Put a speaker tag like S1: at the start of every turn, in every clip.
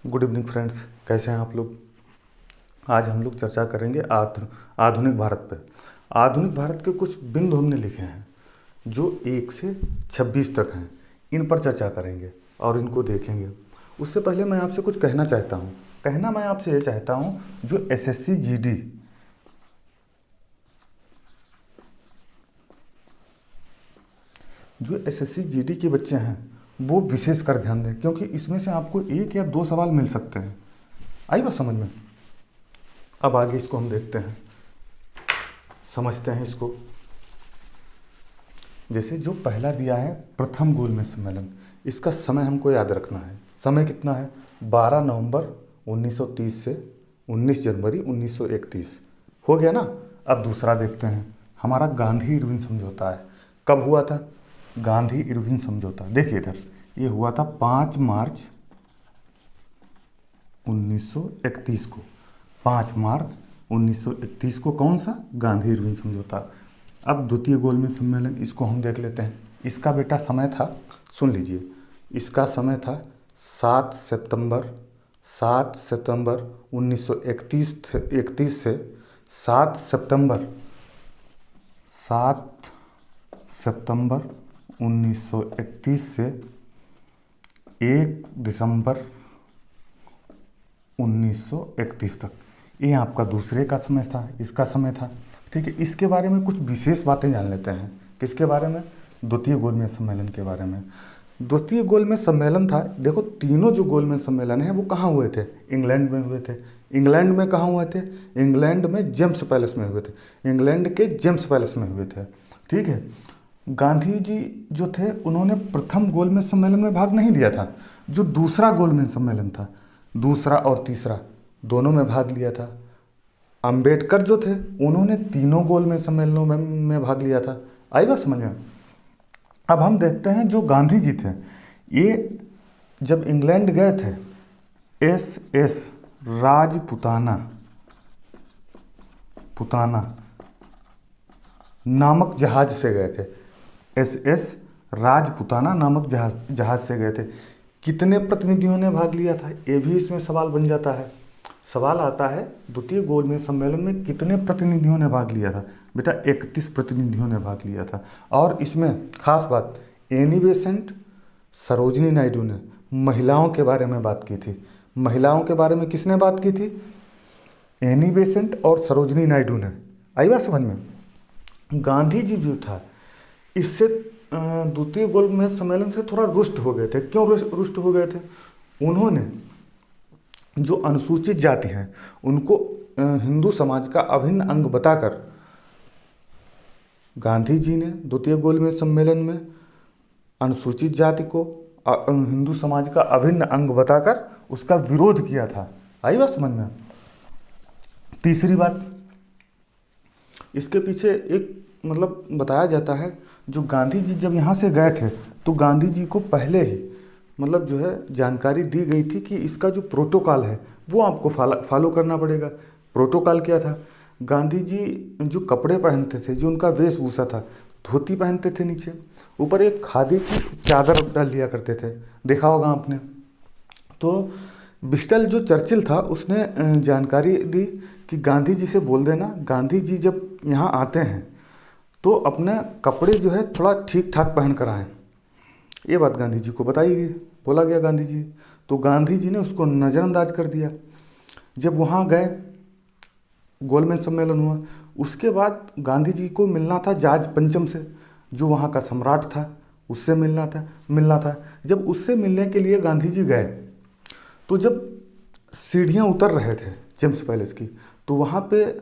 S1: Good evening friends, कैसे हैं आप लोग। आज हम लोग चर्चा करेंगे आधुनिक भारत पे। आधुनिक भारत के कुछ बिंदु हमने लिखे हैं जो 1 से 26 तक हैं। इन पर चर्चा करेंगे और इनको देखेंगे। उससे पहले मैं आपसे कुछ कहना चाहता हूँ। मैं आपसे ये चाहता हूँ, जो एसएससी जीडी के बच्चे हैं वो विशेष कर ध्यान दें, क्योंकि इसमें से आपको 1 या 2 सवाल मिल सकते हैं। आई बात समझ में। अब आगे इसको हम देखते हैं, समझते हैं इसको। जैसे जो पहला दिया है प्रथम गोलमेज सम्मेलन, इसका समय हमको याद रखना है। समय कितना है? 12 नवंबर 1930 से 19 जनवरी 1931। हो गया ना। अब दूसरा देखते हैं, हमारा गांधी इरविन समझौता है। कब हुआ था गांधी इरविन समझौता? देखिए इधर, ये हुआ था 5 मार्च 1931 को। 5 मार्च 1931 को कौन सा? गांधी इरविन समझौता। अब द्वितीय गोलमेज सम्मेलन, इसको हम देख लेते हैं। इसका बेटा समय था, सुन लीजिए, इसका समय था 7 सितंबर 1931 से 7 सितंबर 1931 से 1 दिसंबर 1931 तक। ये आपका दूसरे का समय था, इसका समय था। ठीक है, इसके बारे में कुछ विशेष बातें जान लेते हैं। किसके बारे में? द्वितीय गोलमेज सम्मेलन के बारे में। द्वितीय गोलमेज सम्मेलन था, देखो तीनों जो गोलमेज सम्मेलन है वो कहाँ हुए थे? इंग्लैंड में हुए थे। इंग्लैंड में कहाँ हुए थे? इंग्लैंड में जेम्स पैलेस में हुए थे। इंग्लैंड के जेम्स पैलेस में हुए थे। ठीक है, गांधी जी जो थे उन्होंने प्रथम गोलमेज सम्मेलन में भाग नहीं लिया था। जो दूसरा गोलमेज सम्मेलन था, दूसरा और तीसरा दोनों में भाग लिया था। अंबेडकर जो थे उन्होंने तीनों गोलमेज सम्मेलनों में भाग लिया था। आई बात समझ में। अब हम देखते हैं जो गांधी जी थे, ये जब इंग्लैंड गए थे एस राजपुताना नामक जहाज से गए थे। एस राजपुताना नामक जहाज से गए थे। कितने प्रतिनिधियों ने भाग लिया था? ये भी इसमें सवाल बन जाता है। सवाल आता है द्वितीय गोलमेज सम्मेलन में कितने प्रतिनिधियों ने भाग लिया था? बेटा 31 प्रतिनिधियों ने भाग लिया था। और इसमें खास बात, एनी बेसेंट, सरोजिनी नायडू ने महिलाओं के बारे में बात की थी। महिलाओं के बारे में किसने बात की थी? एनी बेसेंट और सरोजिनी नायडू ने। आई बात समझ में। गांधी जी जो था, इससे द्वितीय गोलमेज सम्मेलन से थोड़ा रुष्ट हो गए थे। क्यों रुष्ट हो गए थे? उन्होंने जो अनुसूचित जाति हैं उनको हिंदू समाज का अभिन्न अंग बताकर, गांधी जी ने द्वितीय गोलमेज सम्मेलन में अनुसूचित जाति को हिंदू समाज का अभिन्न अंग बताकर उसका विरोध किया था। आई बात समझ में। तीसरी बात, इसके पीछे एक मतलब बताया जाता है, जो गांधी जी जब यहाँ से गए थे तो गांधी जी को पहले ही मतलब जो है जानकारी दी गई थी कि इसका जो प्रोटोकॉल है वो आपको फॉलो करना पड़ेगा। प्रोटोकॉल क्या था? गांधी जी जो कपड़े पहनते थे, जो उनका वेशभूषा था, धोती पहनते थे, नीचे ऊपर एक खादी की चादर डाल लिया करते थे। देखा होगा आपने। तो बिस्टल जो चर्चिल था उसने जानकारी दी कि गांधी जी से बोल देना, गांधी जी जब यहाँ आते हैं तो अपने कपड़े जो है थोड़ा ठीक ठाक पहन कर आएँ। ये बात गांधी जी को बताई गई, बोला गया गांधी जी। तो गांधी जी ने उसको नज़रअंदाज कर दिया। जब वहाँ गए, गोलमेज सम्मेलन हुआ, उसके बाद गांधी जी को मिलना था जॉर्ज पंचम से, जो वहाँ का सम्राट था, उससे मिलना था। जब उससे मिलने के लिए गांधी जी गए तो जब सीढ़ियाँ उतर रहे थे जेम्स पैलेस की, तो वहाँ पे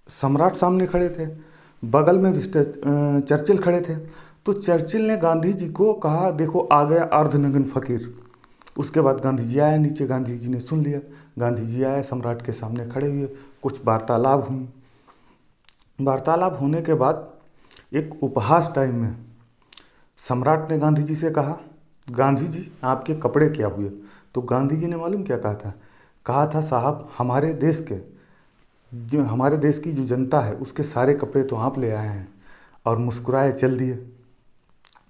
S1: सम्राट सामने खड़े थे, बगल में चर्चिल खड़े थे। तो चर्चिल ने गांधी जी को कहा, देखो आ गया अर्धनग्न फकीर। उसके बाद गांधी जी आए नीचे, गांधी जी ने सुन लिया। गांधी जी आए, सम्राट के सामने खड़े हुए, कुछ वार्तालाप हुई। वार्तालाप होने के बाद एक उपहास टाइम में सम्राट ने गांधी जी से कहा, गांधी जी आपके कपड़े क्या हुए? तो गांधी जी ने मालूम क्या कहा था? कहा था, साहब हमारे देश की जो जनता है उसके सारे कपड़े तो आप ले आए हैं। और मुस्कुराए चल दिए।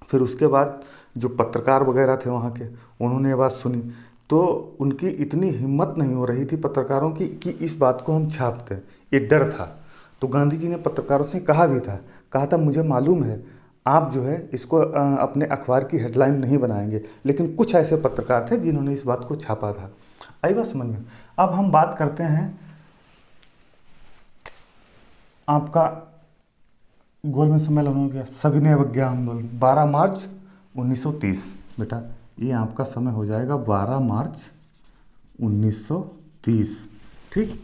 S1: फिर उसके बाद जो पत्रकार वगैरह थे वहाँ के, उन्होंने ये बात सुनी। तो उनकी इतनी हिम्मत नहीं हो रही थी पत्रकारों की कि इस बात को हम छाप दें, ये डर था। तो गांधी जी ने पत्रकारों से कहा था मुझे मालूम है आप जो है इसको अपने अखबार की हेडलाइन नहीं बनाएंगे, लेकिन कुछ ऐसे पत्रकार थे जिन्होंने इस बात को छापा था। आई बात समझ में। अब हम बात करते हैं आपका गोलमेज सम्मेलन हो गया, सविनय अवज्ञा आंदोलन 12 मार्च 1930। बेटा ये आपका समय हो जाएगा 12 मार्च 1930, ठीक।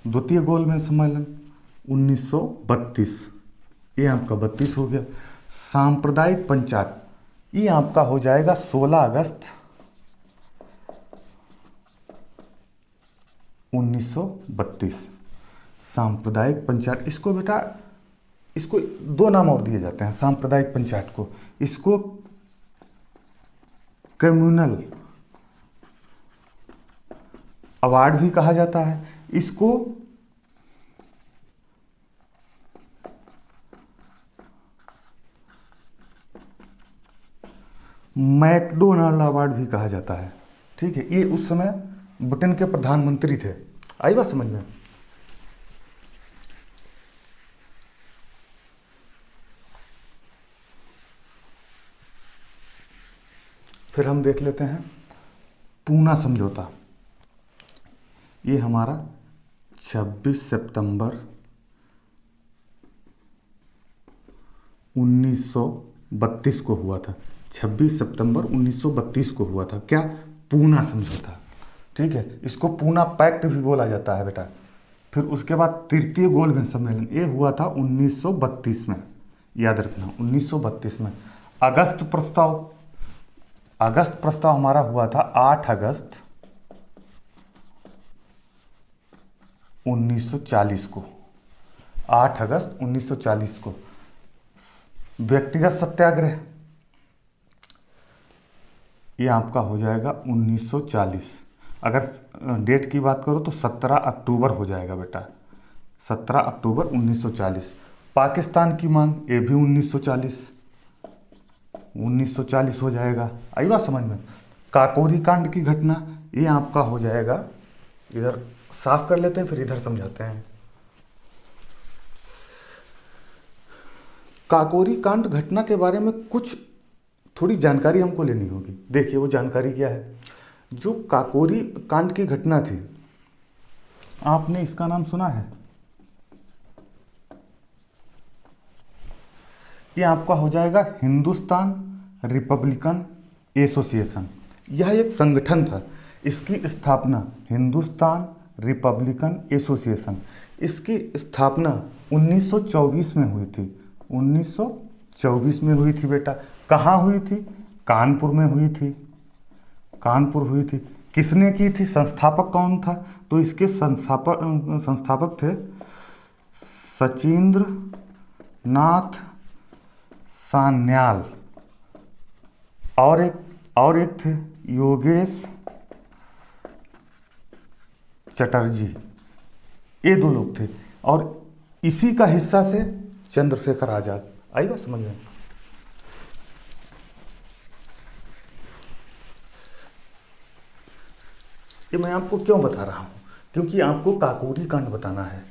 S1: द्वितीय गोलमेज सम्मेलन 1932, ये आपका 32 हो गया। सांप्रदायिक पंचायत ये आपका हो जाएगा 16 अगस्त 1932। सांप्रदायिक पंचायत, इसको बेटा इसको दो नाम और दिए जाते हैं सांप्रदायिक पंचायत को। इसको कम्युनल अवार्ड भी कहा जाता है, इसको मैकडोनाल्ड अवार्ड भी कहा जाता है, ठीक है। ये उस समय ब्रिटेन के प्रधानमंत्री थे। आई बात समझ में। फिर हम देख लेते हैं पूना समझौता। ये हमारा 26 सितंबर 1932 को हुआ था। 26 सितंबर 1932 को हुआ था क्या? पूना समझौता, ठीक है। इसको पूना पैक्ट भी बोला जाता है बेटा। फिर उसके बाद तृतीय गोलमेज सम्मेलन ये हुआ था 1932 में, याद रखना 1932 में। अगस्त प्रस्ताव हमारा हुआ था 8 अगस्त 1940 को, 8 अगस्त 1940 को। व्यक्तिगत सत्याग्रह ये आपका हो जाएगा 1940। अगर डेट की बात करो तो 17 अक्टूबर हो जाएगा बेटा, 17 अक्टूबर 1940। पाकिस्तान की मांग ये भी 1940 हो जाएगा। आई बात समझ में। काकोरी कांड की घटना ये आपका हो जाएगा, इधर साफ कर लेते हैं फिर इधर समझाते हैं। काकोरी कांड घटना के बारे में कुछ थोड़ी जानकारी हमको लेनी होगी। देखिए वो जानकारी क्या है। जो काकोरी कांड की घटना थी, आपने इसका नाम सुना है? ये आपका हो जाएगा हिंदुस्तान रिपब्लिकन एसोसिएशन। यह एक संगठन था। इसकी स्थापना हिंदुस्तान रिपब्लिकन एसोसिएशन, इसकी स्थापना 1924 में हुई थी। 1924 में हुई थी बेटा। कहाँ हुई थी? कानपुर में हुई थी। कानपुर हुई थी। किसने की थी? संस्थापक कौन था? तो इसके संस्थापक थे सचिंद्र नाथ सान्याल और एक थे योगेश चटर्जी। ये दो लोग थे और इसी का हिस्सा से चंद्रशेखर आजाद। आई बात समझ में। ये मैं आपको क्यों बता रहा हूं? क्योंकि आपको काकोरी कांड बताना है।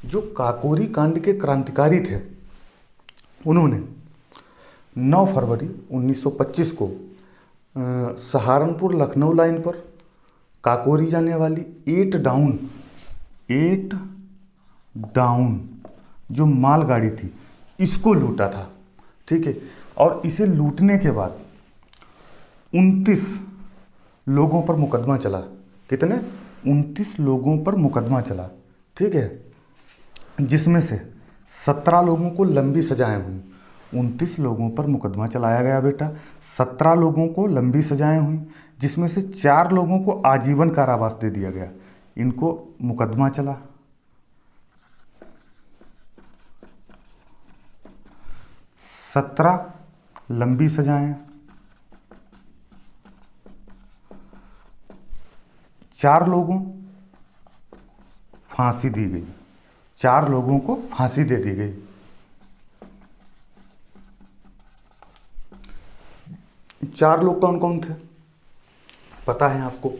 S1: जो काकोरी कांड के क्रांतिकारी थे, उन्होंने 9 फरवरी 1925 को सहारनपुर लखनऊ लाइन पर काकोरी जाने वाली 8 डाउन जो मालगाड़ी थी, इसको लूटा था, ठीक है। और इसे लूटने के बाद 29 लोगों पर मुकदमा चला। कितने? 29 लोगों पर मुकदमा चला, ठीक है। जिसमें से 17 लोगों को लंबी सजाएं हुई। 29 लोगों पर मुकदमा चलाया गया बेटा। 17 लोगों को लंबी सजाएं हुई, जिसमें से 4 लोगों को आजीवन कारावास दे दिया गया। इनको मुकदमा चला। 17 लंबी सजाएं, 4 लोगों फांसी दी गई। 4 लोगों को फांसी दे दी गई। चार लोग कौन कौन थे? पता है आपको।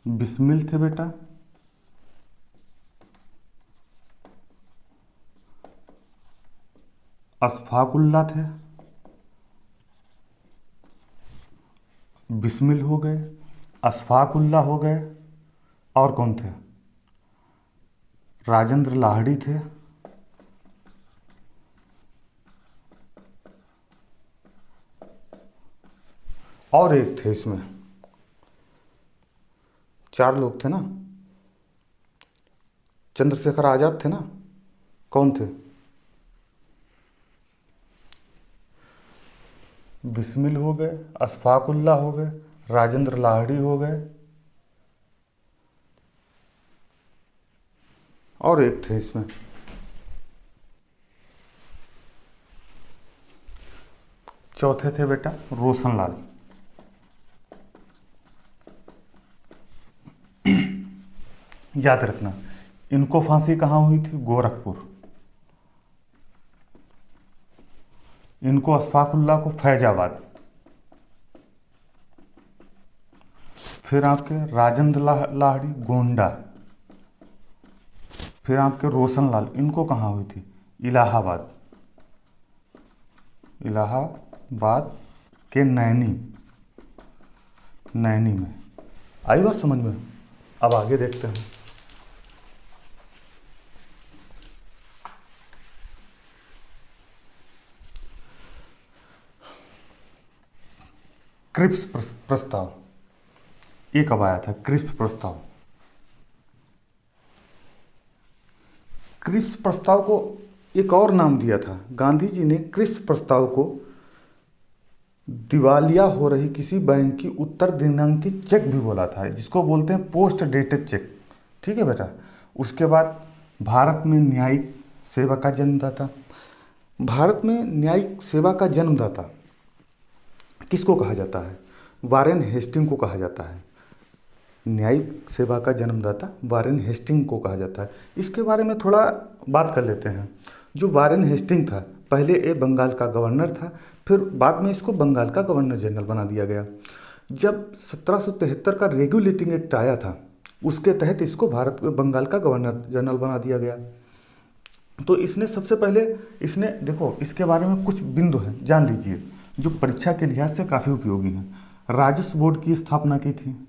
S1: बिस्मिल थे बेटा, अशफाकुल्ला थे, बिस्मिल हो गए, अशफाकुल्ला हो गए, और कौन थे, राजेंद्र लाहिड़ी थे, और एक थे इसमें, 4 लोग थे ना, चंद्रशेखर आजाद थे ना, कौन थे, बिस्मिल हो गए, अशफाकुल्ला हो गए, राजेंद्र लाहिड़ी हो गए, और एक थे इसमें, चौथे थे बेटा रोशनलाल। याद रखना, इनको फांसी कहाँ हुई थी, गोरखपुर, इनको अशफाकुल्ला को फैजाबाद, फिर आपके राजेंद्र लाहिड़ी गोंडा, फिर आपके रोशनलाल, इनको कहाँ हुई थी, इलाहाबाद, इलाहाबाद के नैनी में। आई बात समझ में। अब आगे देखते हैं। क्रिप्स प्रस्ताव, ये कब आया था, क्रिप्स प्रस्ताव। क्रिप्स प्रस्ताव को एक और नाम दिया था गांधी जी ने। क्रिप्स प्रस्ताव को दिवालिया हो रही किसी बैंक की उत्तर दिनांकित चेक भी बोला था, जिसको बोलते हैं पोस्ट डेटेड चेक। ठीक है बेटा। उसके बाद भारत में न्यायिक सेवा का जन्मदाता। भारत में न्यायिक सेवा का जन्मदाता किसको कहा जाता है, वारेन हेस्टिंग को कहा जाता है। न्यायिक सेवा का जन्मदाता वारेन हेस्टिंग को कहा जाता है। इसके बारे में थोड़ा बात कर लेते हैं। जो वारेन हेस्टिंग था, पहले ये बंगाल का गवर्नर था, फिर बाद में इसको बंगाल का गवर्नर जनरल बना दिया गया। जब 1773 का रेगुलेटिंग एक्ट आया था, उसके तहत इसको बंगाल का गवर्नर जनरल बना दिया गया। तो इसने सबसे पहले देखो, इसके बारे में कुछ बिंदु हैं, जान लीजिए, जो परीक्षा के लिहाज से काफ़ी उपयोगी हैं। राजस्व बोर्ड की स्थापना की थी।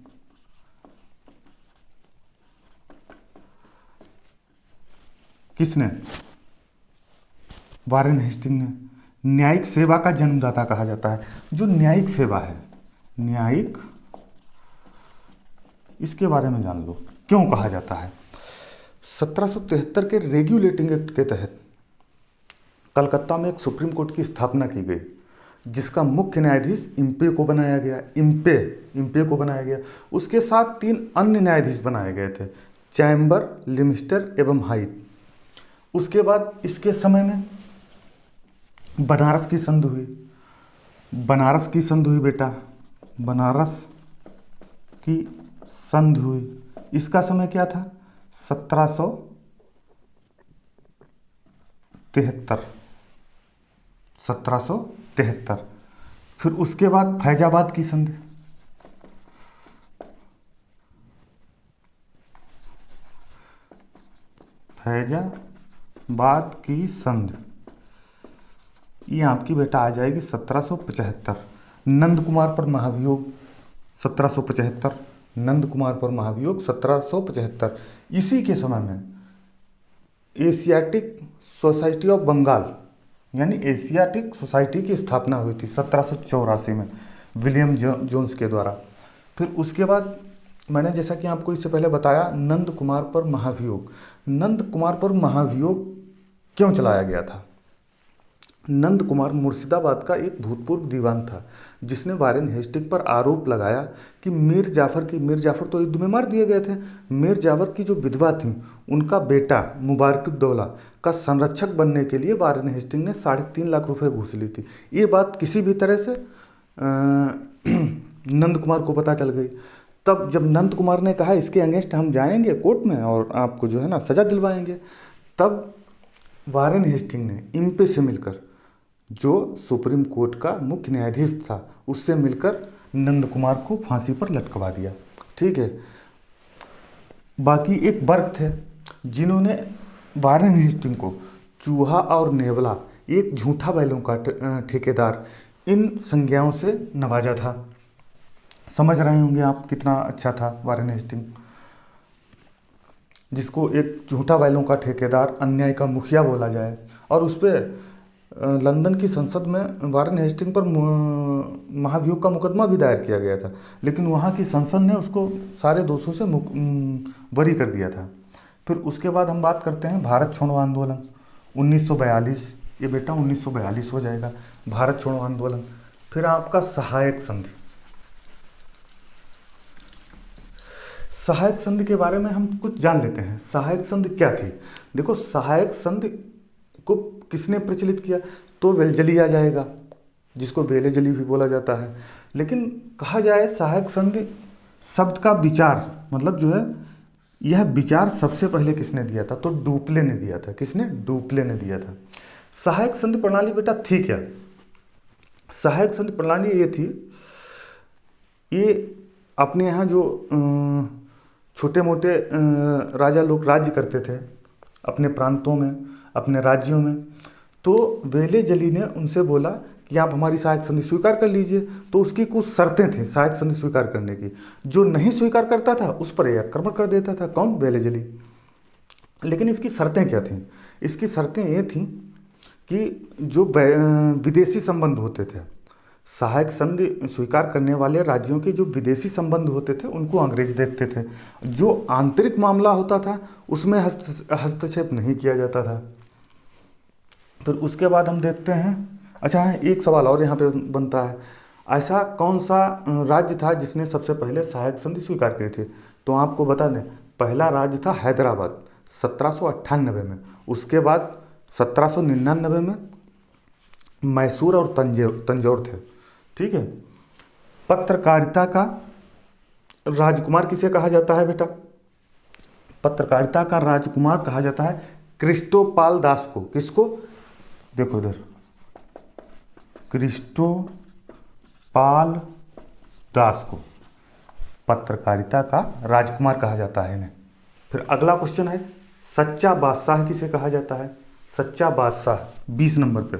S1: किसने, वारेन हेस्टिंग ने। न्यायिक सेवा का जन्मदाता कहा जाता है। जो न्यायिक सेवा है, न्यायिक, इसके बारे में जान लो क्यों कहा जाता है। 1773 के रेगुलेटिंग एक्ट के तहत कलकत्ता में एक सुप्रीम कोर्ट की स्थापना की गई, जिसका मुख्य न्यायाधीश इम्पे को बनाया गया। इम्पे को बनाया गया। उसके साथ 3 अन्य न्यायाधीश बनाए गए थे, चैम्बर, लिमिस्टर एवं हाइट। उसके बाद इसके समय में बनारस की संधि हुई बेटा, बनारस की संधि हुई। इसका समय क्या था, 1773। फिर उसके बाद फैजाबाद की संधि, फैजाबाद की संधि, ये आपकी बेटा आ जाएगी 1775। नंद कुमार पर महाभियोग 1775, नंद कुमार पर महाभियोग 1775। इसी के समय में एशियाटिक सोसाइटी ऑफ बंगाल, यानी एशियाटिक सोसाइटी की स्थापना हुई थी 1784 में विलियम जोन्स के द्वारा। फिर उसके बाद मैंने जैसा कि आपको इससे पहले बताया, नंद कुमार पर महाभियोग। नंद कुमार पर महाभियोग क्यों चलाया गया था, नंद कुमार मुर्शिदाबाद का एक भूतपूर्व दीवान था, जिसने वारेन हेस्टिंग पर आरोप लगाया कि मीर जाफर तो युद्ध में मार दिए गए थे। मीर जाफर की जो विधवा थी, उनका बेटा मुबारकुद्दौला का संरक्षक बनने के लिए वारेन हेस्टिंग ने 3.5 लाख रुपए घूस ली थी। ये बात किसी भी तरह से नंद कुमार को पता चल गई। तब जब नंद कुमार ने कहा इसके अगेंस्ट हम जाएंगे कोर्ट में और आपको जो है ना सजा दिलवाएंगे, तब वारेन हेस्टिंग ने इम्पे से मिलकर, जो सुप्रीम कोर्ट का मुख्य न्यायाधीश था, उससे मिलकर नंद कुमार को फांसी पर लटकवा दिया। ठीक है। बाकी एक वर्ग थे जिन्होंने वारेन हेस्टिंग को चूहा और नेवला, एक झूठा बैलों का ठेकेदार, इन संज्ञाओं से नवाजा था। समझ रहे होंगे आप कितना अच्छा था वारेन हेस्टिंग, जिसको एक झूठा बैलों का ठेकेदार, अन्याय का मुखिया बोला जाए। और उस पर लंदन की संसद में वारेन हेस्टिंग पर महाभियोग का मुकदमा भी दायर किया गया था, लेकिन वहाँ की संसद ने उसको सारे दोषों से बरी कर दिया था। फिर उसके बाद हम बात करते हैं भारत छोड़ो आंदोलन 1942। ये बेटा 1942 हो जाएगा, भारत छोड़ो आंदोलन। फिर आपका सहायक संधि। सहायक संधि के बारे में हम कुछ जान लेते हैं। सहायक संधि क्या थी? देखो, सहायक संधि को किसने प्रचलित किया? तो वेलजली आ जाएगा, जिसको वेलेजली भी बोला जाता है। लेकिन कहा जाए सहायक संधि शब्द का विचार, मतलब जो है यह विचार सबसे पहले किसने दिया था? तो डुप्ले ने दिया था। किसने? डुप्ले ने दिया था। सहायक संधि प्रणाली बेटा थी क्या? सहायक संधि प्रणाली ये थी, ये अपने यहाँ जो छोटे मोटे राजा लोग राज्य करते थे अपने प्रांतों में, अपने राज्यों में, तो वेलेजली ने उनसे बोला कि आप हमारी सहायक संधि स्वीकार कर लीजिए। तो उसकी कुछ शर्तें थी सहायक संधि स्वीकार करने की। जो नहीं स्वीकार करता था उस पर आक्रमण कर देता था। कौन? वेलेजली। लेकिन इसकी शर्तें क्या थीं? इसकी शर्तें ये थीं कि जो विदेशी संबंध होते थे, सहायक संधि स्वीकार करने वाले राज्यों के जो विदेशी संबंध होते थे उनको अंग्रेज देखते थे। जो आंतरिक मामला होता था उसमें हस्तक्षेप नहीं किया जाता था। फिर उसके बाद हम देखते हैं, अच्छा है, एक सवाल और यहाँ पे बनता है, ऐसा कौन सा राज्य था जिसने सबसे पहले सहायक संधि स्वीकार की थी? तो आपको बता दें, पहला राज्य था हैदराबाद 1798 में। उसके बाद 1799 में मैसूर और तंजौर थे। ठीक है। पत्रकारिता का राजकुमार किसे कहा जाता है बेटा? पत्रकारिता का राजकुमार कहा जाता है क्रिस्टोपाल दास को। किसको? देखो इधर, क्रिस्टोपाल दास को पत्रकारिता का राजकुमार कहा जाता है इन्हें। फिर अगला क्वेश्चन है, सच्चा बादशाह किसे कहा जाता है? सच्चा बादशाह 20 नंबर पे।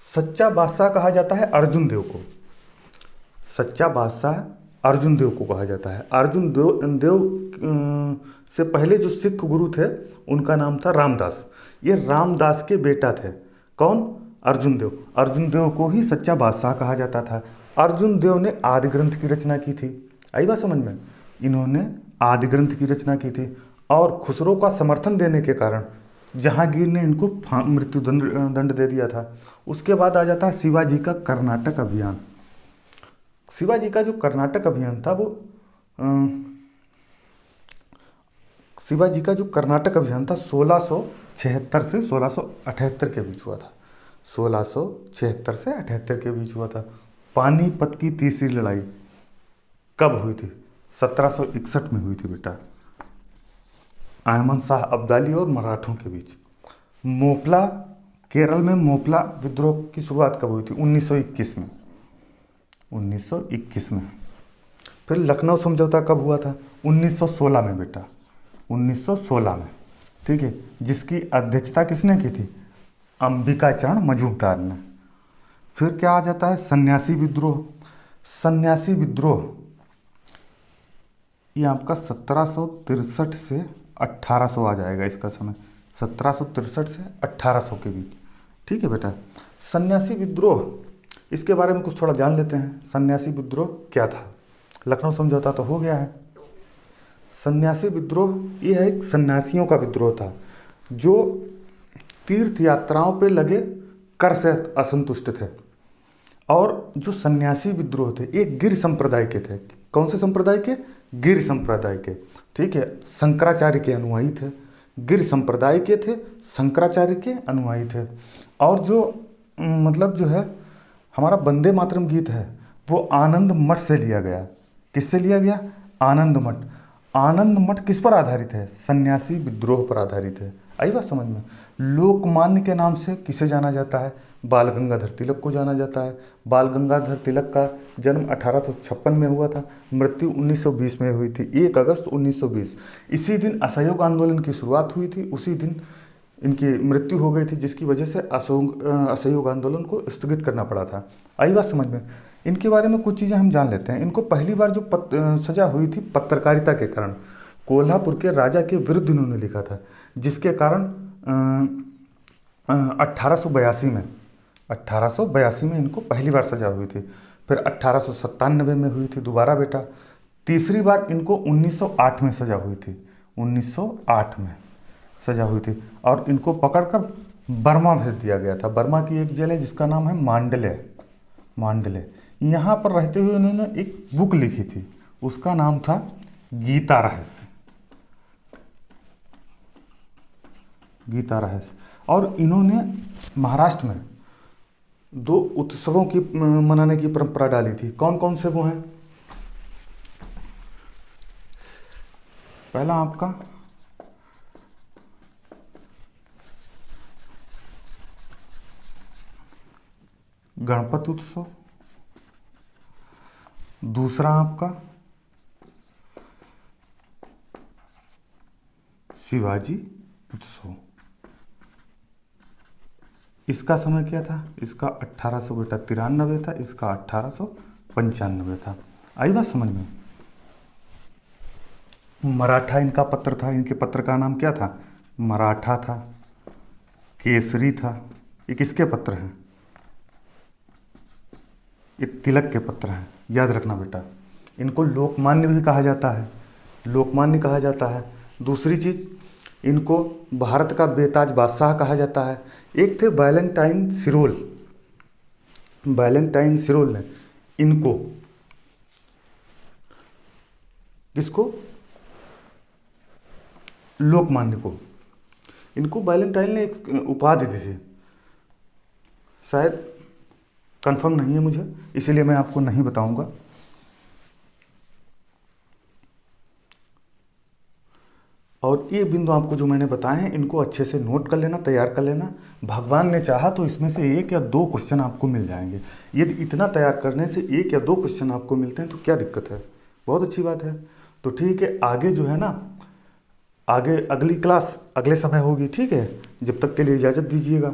S1: सच्चा बादशाह कहा जाता है अर्जुन देव को। सच्चा बादशाह अर्जुन देव को कहा जाता है। अर्जुन देव से पहले जो सिख गुरु थे उनका नाम था रामदास। ये रामदास के बेटा थे। कौन? अर्जुन देव। अर्जुन देव को ही सच्चा बादशाह कहा जाता था। अर्जुन देव ने आदि ग्रंथ की रचना की थी। आई बात समझ में? इन्होंने आदि ग्रंथ की रचना की थी और खुसरो का समर्थन देने के कारण जहांगीर ने इनको मृत्यु दंड दे दिया था। उसके बाद आ जाता है शिवाजी का कर्नाटक अभियान। शिवाजी का जो कर्नाटक अभियान था वो शिवाजी का जो कर्नाटक अभियान था 1676 से 1678 के बीच हुआ था। 1676 से 78 के बीच हुआ था। पानीपत की तीसरी लड़ाई कब हुई थी? 1761 में हुई थी बेटा, अहमद शाह अब्दाली और मराठों के बीच। मोपला, केरल में मोपला विद्रोह की शुरुआत कब हुई थी? 1921 में। 1921 में। फिर लखनऊ समझौता कब हुआ था? 1916 में बेटा, 1916 में। ठीक है। जिसकी अध्यक्षता किसने की थी? अंबिकाचरण मजूमदार ने। फिर क्या आ जाता है? सन्यासी विद्रोह। सन्यासी विद्रोह ये आपका 1763 से 1800 आ जाएगा इसका समय। 1763 से 1800 के बीच। ठीक है बेटा। सन्यासी विद्रोह, इसके बारे में कुछ थोड़ा जान लेते हैं। सन्यासी विद्रोह क्या था? लखनऊ समझौता तो हो गया है। सन्यासी विद्रोह ये है एक सन्यासियों का विद्रोह था जो तीर्थ यात्राओं पे लगे कर से असंतुष्ट थे। और जो सन्यासी विद्रोह थे एक गिर संप्रदाय के थे। कौन से संप्रदाय के? गिर संप्रदाय के। ठीक है, शंकराचार्य के अनुयायी थे। गिर संप्रदाय के थे, शंकराचार्य के अनुयायी थे। और जो मतलब जो है हमारा वंदे मातरम गीत है वो आनंद मठ से लिया गया। किससे लिया गया? आनंद मठ। आनंद मठ किस पर आधारित है? सन्यासी विद्रोह पर आधारित है। आई बात समझ में? लोकमान्य के नाम से किसे जाना जाता है? बाल गंगाधर तिलक को जाना जाता है। बाल गंगाधर तिलक का जन्म 1856 में हुआ था, मृत्यु 1920 में हुई थी, 1 अगस्त 1920। इसी दिन असहयोग आंदोलन की शुरुआत हुई थी, उसी दिन इनकी मृत्यु हो गई थी, जिसकी वजह से असहयोग आंदोलन को स्थगित करना पड़ा था। आई बात समझ में? इनके बारे में कुछ चीज़ें हम जान लेते हैं। इनको पहली बार जो सजा हुई थी पत्रकारिता के कारण, कोल्हापुर के राजा के विरुद्ध इन्होंने लिखा था, जिसके कारण 1882 में इनको पहली बार सजा हुई थी। फिर 1897 में हुई थी दोबारा बेटा। तीसरी बार इनको 1908 में सजा हुई थी। 1908 में सजा हुई थी और इनको पकड़कर बर्मा भेज दिया गया था। बर्मा की एक जेल है जिसका नाम है मांडले। यहाँ पर रहते हुए उन्होंने एक बुक लिखी थी, उसका नाम था गीता रहस्य। और इन्होंने महाराष्ट्र में 2 उत्सवों की मनाने की परंपरा डाली थी। कौन कौन से वो हैं? पहला आपका गणपति उत्सव, दूसरा आपका शिवाजी उत्सव। इसका समय क्या था? इसका 1893 था, इसका 1895 था। आई बात समझ में? मराठा इनका पत्र था। इनके पत्र का नाम क्या था? मराठा था, केसरी था। ये किसके पत्र हैं? ये तिलक के पत्र हैं, याद रखना बेटा। इनको लोकमान्य भी कहा जाता है, लोकमान्य कहा जाता है। दूसरी चीज़, इनको भारत का बेताज बादशाह कहा जाता है। एक थे वैलेंटाइन सिरोल ने इनको, किसको? लोकमान्य को। इनको वैलेंटाइन ने एक उपाधि दी थी, शायद कंफर्म नहीं है मुझे, इसीलिए मैं आपको नहीं बताऊंगा। और ये बिंदु आपको जो मैंने बताए हैं इनको अच्छे से नोट कर लेना, तैयार कर लेना। भगवान ने चाहा तो इसमें से 1 या 2 क्वेश्चन आपको मिल जाएंगे। यदि इतना तैयार करने से 1 या 2 क्वेश्चन आपको मिलते हैं तो क्या दिक्कत है? बहुत अच्छी बात है। तो ठीक है, आगे जो है ना, आगे अगली क्लास अगले समय होगी। ठीक है, जब तक के लिए इजाज़त दीजिएगा।